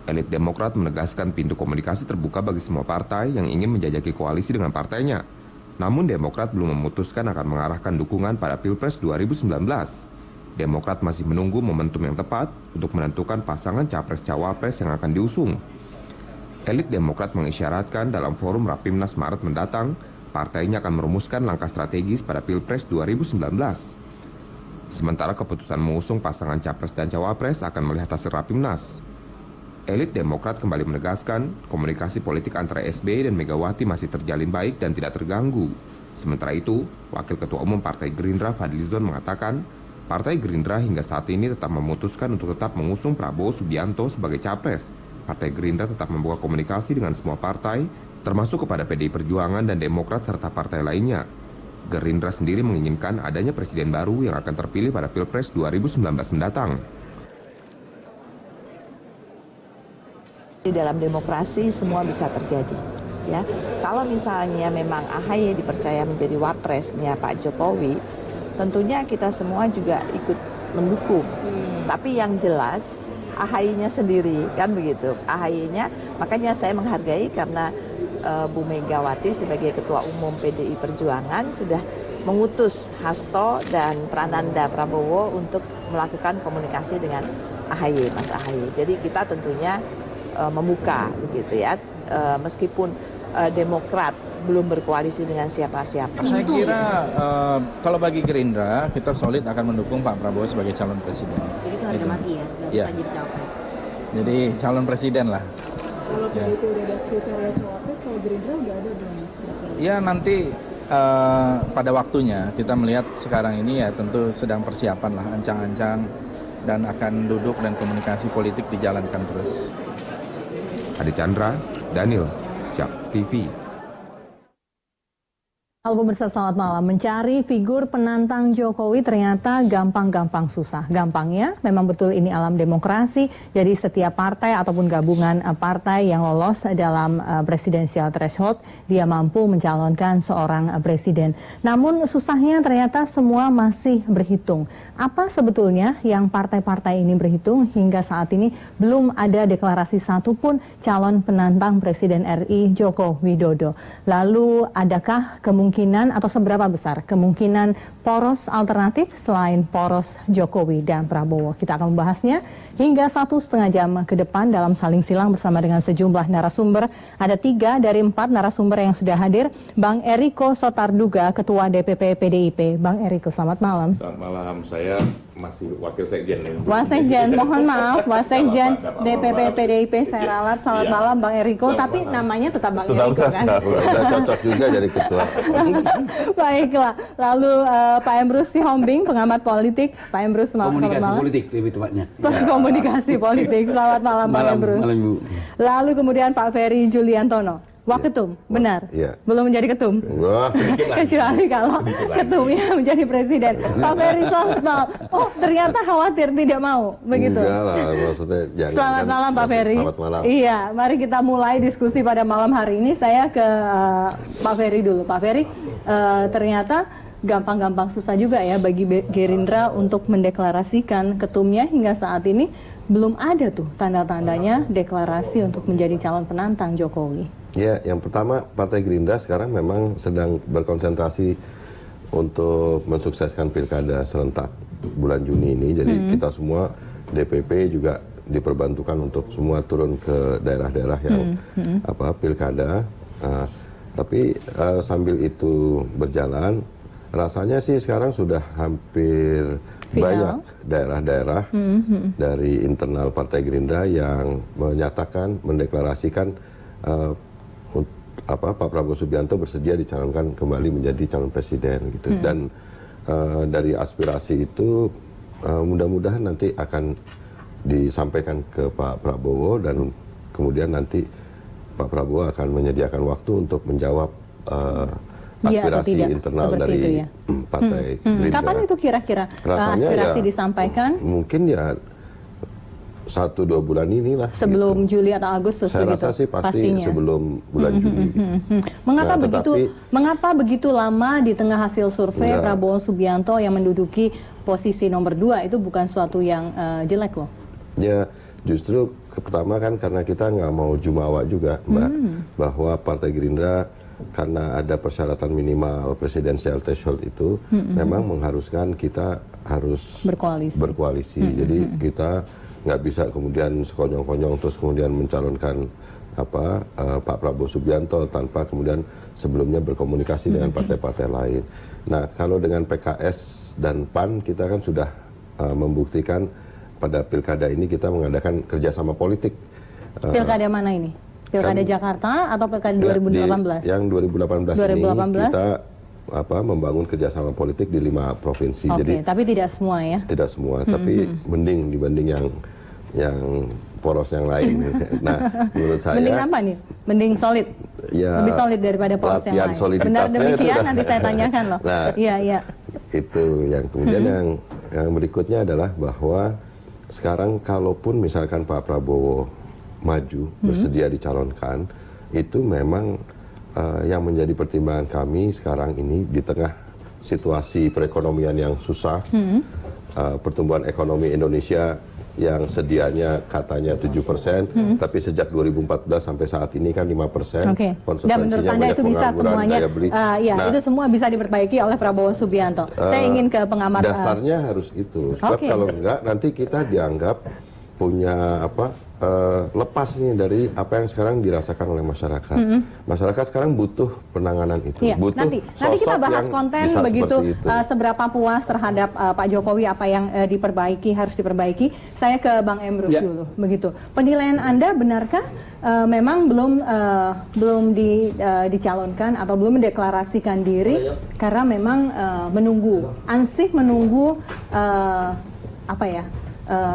Elit Demokrat menegaskan pintu komunikasi terbuka bagi semua partai yang ingin menjajaki koalisi dengan partainya. Namun Demokrat belum memutuskan akan mengarahkan dukungan pada Pilpres 2019. Demokrat masih menunggu momentum yang tepat untuk menentukan pasangan Capres-Cawapres yang akan diusung. Elit Demokrat mengisyaratkan dalam forum Rapimnas Maret mendatang, partainya akan merumuskan langkah strategis pada Pilpres 2019. Sementara keputusan mengusung pasangan Capres dan Cawapres akan melihat hasil Rapimnas. Elit Demokrat kembali menegaskan komunikasi politik antara SBY dan Megawati masih terjalin baik dan tidak terganggu. Sementara itu, Wakil Ketua Umum Partai Gerindra Fadlizon mengatakan, Partai Gerindra hingga saat ini tetap memutuskan untuk tetap mengusung Prabowo Subianto sebagai Capres. Partai Gerindra tetap membuka komunikasi dengan semua partai, termasuk kepada PDI Perjuangan dan Demokrat serta partai lainnya. Gerindra sendiri menginginkan adanya presiden baru yang akan terpilih pada Pilpres 2019 mendatang. Di dalam demokrasi semua bisa terjadi, ya. Kalau misalnya memang AHY dipercaya menjadi wapresnya Pak Jokowi, tentunya kita semua juga ikut mendukung. Tapi yang jelas AHY-nya sendiri, kan begitu. AHY-nya, makanya saya menghargai karena Bu Megawati sebagai Ketua Umum PDI Perjuangan sudah mengutus Hasto dan Prananda Prabowo untuk melakukan komunikasi dengan AHY, Mas AHY. Jadi kita tentunya membuka begitu ya, meskipun Demokrat belum berkoalisi dengan siapa-siapa. Saya kira kalau bagi Gerindra kita solid akan mendukung Pak Prabowo sebagai calon presiden. Jadi itu harga mati ya, nggak bisa jadi cawapres. Jadi calon presiden lah. Kalau itu udah ada kriteria cawapres, kalau Gerindra udah ada belum? Ya nanti pada waktunya kita melihat sekarang ini ya tentu sedang persiapan lah, ancang-ancang, dan akan duduk dan komunikasi politik dijalankan terus. Adi Chandra, Daniel, Jak TV. Halo pemirsa, selamat malam. Mencari figur penantang Jokowi ternyata gampang-gampang susah. Gampangnya memang betul ini alam demokrasi, jadi setiap partai ataupun gabungan partai yang lolos dalam presidensial threshold, dia mampu mencalonkan seorang presiden. Namun susahnya ternyata semua masih berhitung. Apa sebetulnya yang partai-partai ini berhitung? Hingga saat ini belum ada deklarasi satupun calon penantang Presiden RI Joko Widodo. Lalu adakah kemungkinan atau seberapa besar kemungkinan poros alternatif selain poros Jokowi dan Prabowo? Kita akan membahasnya hingga 1,5 jam ke depan dalam saling silang bersama dengan sejumlah narasumber. Ada 3 dari 4 narasumber yang sudah hadir. Bang Eriko Sotarduga, Ketua DPP PDIP. Bang Eriko, selamat malam. Selamat malam, saya masih Wakil Sekjen. Wasekjen, mohon maaf, Wasekjen DPP PDIP saya ralat. Selamat malam Bang Eriko, tapi namanya tetap Bang Eriko kan? Sudah cocok juga jadi ketua. Baiklah, lalu Pak Emrus Sihombing, pengamat politik. Pak Emrus, komunikasi politik lebih tepatnya. Komunikasi politik, selamat malam Pak Emrus. Malam Bu. Lalu kemudian Pak Ferry Juliantono. Waketum, benar? Iya. Belum menjadi ketum? Kecuali kalau ketumnya menjadi presiden. Pak Ferry, selamat malam. Oh, ternyata khawatir tidak mau, begitu? Enggak lah, maksudnya jangan. Selamat malam Pak Ferry. Selamat malam. Iya, mari kita mulai diskusi pada malam hari ini. Saya ke Pak Ferry dulu. Pak Ferry, ternyata gampang-gampang susah juga ya bagi Gerindra untuk mendeklarasikan ketumnya. Hingga saat ini belum ada tuh tanda-tandanya deklarasi untuk menjadi calon penantang Jokowi. Ya, yang pertama Partai Gerindra sekarang memang sedang berkonsentrasi untuk mensukseskan pilkada serentak bulan Juni ini. Jadi kita semua DPP juga diperbantukan untuk semua turun ke daerah-daerah yang pilkada. Tapi sambil itu berjalan, rasanya sih sekarang sudah hampir banyak daerah-daerah dari internal Partai Gerindra yang menyatakan, mendeklarasikan Pak Prabowo Subianto bersedia dicalonkan kembali menjadi calon presiden gitu. Dan dari aspirasi itu mudah-mudahan nanti akan disampaikan ke Pak Prabowo dan kemudian nanti Pak Prabowo akan menyediakan waktu untuk menjawab aspirasi internal dari Partai Gerindra. Kapan itu kira-kira aspirasi disampaikan? Mungkin ya 1-2 bulan inilah. Sebelum gitu. Juli atau Agustus. Saya rasa sih pasti pastinya sebelum bulan Juli. Gitu. Mengapa begitu lama di tengah hasil survei Prabowo Subianto yang menduduki posisi nomor 2 itu bukan suatu yang jelek loh? Ya justru pertama kan karena kita nggak mau jumawa juga, Mbak, bahwa Partai Gerindra karena ada persyaratan minimal presidensial threshold itu memang mengharuskan kita harus berkoalisi. Jadi kita nggak bisa kemudian sekonyong-konyong terus kemudian mencalonkan Pak Prabowo Subianto tanpa kemudian sebelumnya berkomunikasi dengan partai-partai lain. Nah, kalau dengan PKS dan PAN kita kan sudah membuktikan pada pilkada ini kita mengadakan kerjasama politik. Pilkada mana ini? Pilkada Jakarta atau pilkada 2018? Yang 2018 ini kita membangun kerjasama politik di 5 provinsi. Oke, jadi tapi tidak semua ya? Tidak semua, tapi mending dibanding yang poros yang lain. Nah, menurut saya mending apa nih? Mending solid? Ya, lebih solid daripada poros yang lain. Benar demikian nanti saya tanyakan loh. Nah, iya. Itu yang kemudian yang berikutnya adalah bahwa sekarang kalaupun misalkan Pak Prabowo maju bersedia dicalonkan, itu memang yang menjadi pertimbangan kami sekarang ini di tengah situasi perekonomian yang susah, pertumbuhan ekonomi Indonesia yang sedianya katanya 7%, tapi sejak 2014 sampai saat ini kan 5%. Dan menurut Anda itu bisa semuanya, itu semua bisa diperbaiki oleh Prabowo Subianto. Saya ingin ke pengamat. Dasarnya harus itu, sebab kalau enggak nanti kita dianggap punya lepas nih dari apa yang sekarang dirasakan oleh masyarakat. Masyarakat sekarang butuh penanganan itu. Iya, butuh nanti kita bahas konten begitu seberapa puas terhadap Pak Jokowi apa yang harus diperbaiki. Saya ke Bang Emrus dulu. Begitu. Penilaian Anda benarkah memang belum dicalonkan atau belum mendeklarasikan diri karena memang ansih menunggu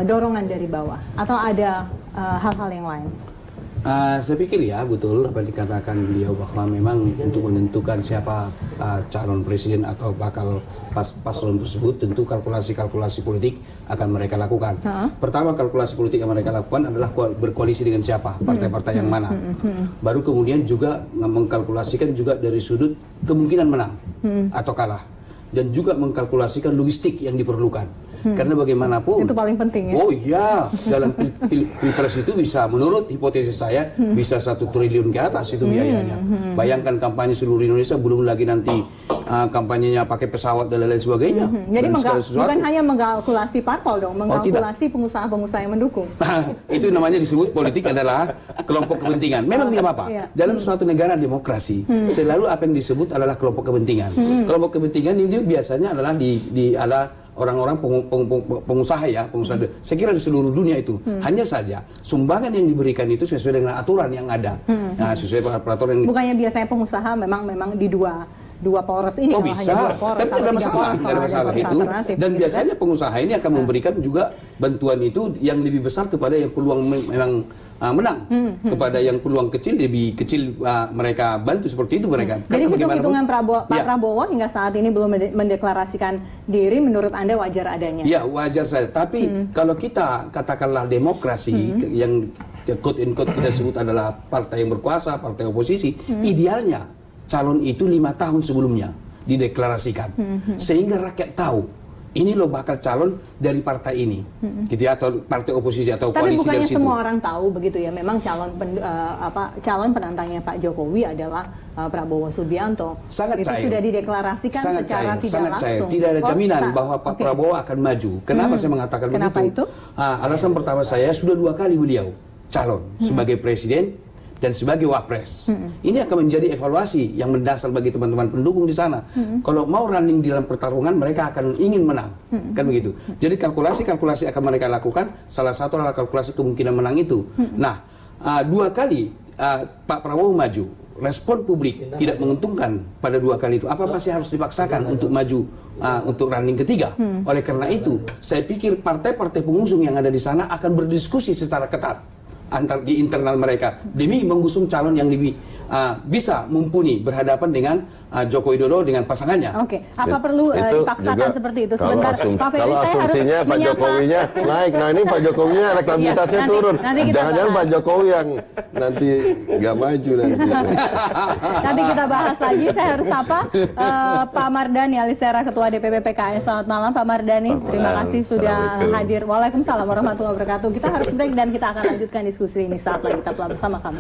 dorongan dari bawah atau ada hal-hal yang lain? Saya pikir ya betul apa yang dikatakan beliau bahwa memang untuk menentukan siapa calon presiden atau bakal paslon tersebut tentu kalkulasi-kalkulasi politik akan mereka lakukan. Pertama kalkulasi politik yang mereka lakukan adalah berkoalisi dengan siapa, partai-partai yang mana. Baru kemudian juga mengkalkulasikan juga dari sudut kemungkinan menang atau kalah. Dan juga mengkalkulasikan logistik yang diperlukan. Karena bagaimanapun itu paling penting ya. Oh iya, dalam pilpres itu bisa menurut hipotesis saya bisa 1 triliun ke atas itu biayanya. Bayangkan kampanye seluruh Indonesia, belum lagi nanti kampanyenya pakai pesawat dan lain sebagainya. Jadi bukan hanya mengkalkulasi parpol dong, mengkalkulasi pengusaha-pengusaha yang mendukung. Itu namanya disebut politik adalah kelompok kepentingan. Memang tidak apa-apa. Dalam suatu negara demokrasi selalu apa yang disebut adalah kelompok kepentingan. Kelompok kepentingan ini biasanya adalah ada orang-orang pengusaha. Saya kira di seluruh dunia itu. Hanya saja sumbangan yang diberikan itu sesuai dengan aturan yang ada. Sesuai peraturan yang bukannya biasanya pengusaha memang di dua poros ini. Bisa, tapi tidak ada masalah itu. Dan biasanya pengusaha ini akan memberikan juga bantuan itu yang lebih besar kepada yang peluang memang menang, kepada yang peluang kecil lebih kecil mereka bantu seperti itu mereka. Jadi hitung-hitungan Pak Prabowo hingga saat ini belum mendeklarasikan diri, menurut Anda wajar adanya? Ya wajar saja. Tapi kalau kita katakanlah demokrasi yang quote in quote kita sebut adalah partai yang berkuasa, partai oposisi, idealnya calon itu 5 tahun sebelumnya dideklarasikan, sehingga rakyat tahu ini loh bakal calon dari partai ini, gitu ya, atau partai oposisi atau koalisi dari situ. Tapi bukannya semua orang tahu begitu ya, memang calon penantangnya Pak Jokowi adalah Prabowo Subianto. Sangat itu cair. Sudah dideklarasikan secara tidak sangat langsung. Cair. Tidak ada jaminan bahwa Pak Prabowo akan maju. Kenapa saya mengatakan Kenapa begitu? itu? Alasan pertama saya sudah 2 kali beliau calon sebagai presiden dan sebagai wapres. Ini akan menjadi evaluasi yang mendasar bagi teman-teman pendukung di sana. Kalau mau running di dalam pertarungan, mereka akan ingin menang. Kan begitu. Jadi kalkulasi-kalkulasi akan mereka lakukan, salah satu adalah kalkulasi kemungkinan menang itu. Nah, 2 kali Pak Prabowo maju, respon publik tidak menguntungkan pada 2 kali itu. Apa masih harus dipaksakan untuk maju untuk running ketiga? Oleh karena itu, saya pikir partai-partai pengusung yang ada di sana akan berdiskusi secara ketat di internal mereka demi mengusung calon yang lebih bisa mumpuni berhadapan dengan Joko Widodo dengan pasangannya. Oke, apa perlu dipaksakan seperti itu? Sebentar, Pak Ferry, kalau saya harus asumsinya Pak Jokowinya naik, nah ini Pak Jokowinya elektabilitasnya turun. Jangan-jangan Pak Jokowi yang nanti nggak maju nanti. Nanti kita bahas lagi. Saya harus sapa Pak Mardhani Alisera, Ketua DPP PKS. Selamat malam Pak Mardhani. Terima kasih sudah hadir. Waalaikumsalam warahmatullahi wabarakatuh. Kita harus break dan kita akan lanjutkan diskusi ini saat lagi. Tetaplah bersama kami.